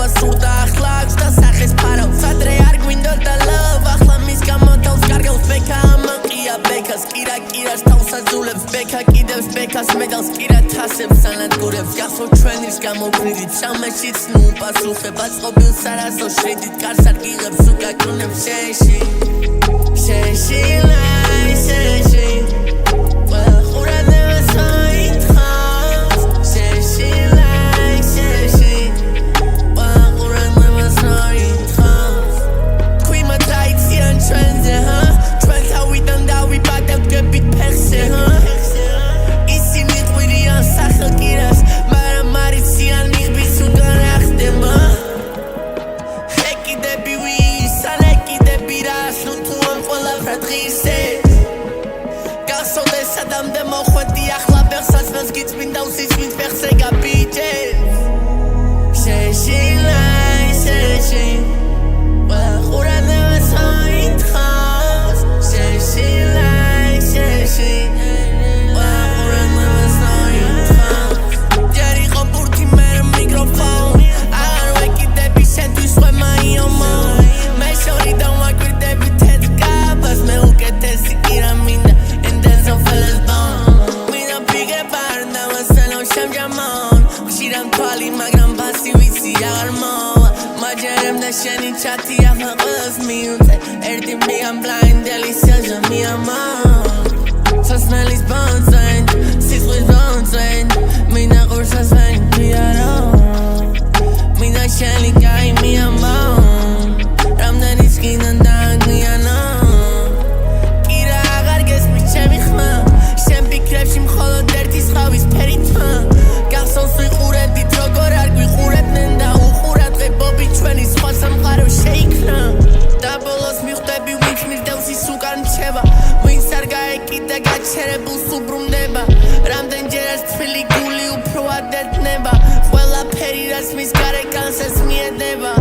Ema surda akhlaq da sakhes parav Sadre ar gwindorda love Akhla mis gamotavs gargavs Beka amanqia bekas Kira kiras tavs azulebs Beka kidevs bekas medals Kira tasebs sanadgurevs Gahsov ჩვენის გამოგვიდით Სამეშიც ნუ პასუხება წყობილს არასო შედით Კარს არ გიღებს უკაკუნებს შეში Sheshi lai sheshi Well khurane sait khas Sheshi lai sheshi Well khurane sait khas Kui ma tradition trends ha Trends how we done that we back up get big perse ha Isi mi khurian sakhel kiras Mara marisian mi bisugan akhdema Heki debi wi saleki debi ras გახსოვდეს სადამდე მოხვედი ახლა ბეხსაც მას გიწმინდავს ის ვინც ფეხზე გაბიჯეს შეში ლაი შეში ვახურანებას აითხავს შეში ლაი შეში ვახურანებას აითხავს ჯერი ხო ბურთი მე მიკროფონ აღარ ვეკიდები შენთვის ხვემა იომა მე შორიდან ვაკვირდები თეთრკაბას მე უკეთესი კირა მინდა მაგრამ ბასი ვიცი აღარ მოვა მაჯერემ და შენი ჩათი ახლა ყველას მიუწე ერთი მიგან ბლაინდელი სიაჟა მიამა სასმელის ბონწვენ სიცხვის ბონწვენ მინდა ყურსას ვენ მიარო მინდა შენი კაი მიამა რამდენი სკინან დააგნიანო კირა აღარ გესმის ჩემი ხმა შენ ფიქრებში მხოლოდ ერთი ზღავის ფერი თმა გახსოვს ვიყურებდით როგორ არ გვიყურებდნენ და უყურადღებობი ჩვენი სხვა სამყარო შეიქმნა და ბოლოს მიხვდები ვინც მისდევს ის უკან რჩება ვინც არ გაეკიდა გაჩერებულს უბრუნდება რამდენჯერაც თბილი გული უფრო არ დედნება ყველაფერი რაც მის გარეკანს ეს მიედება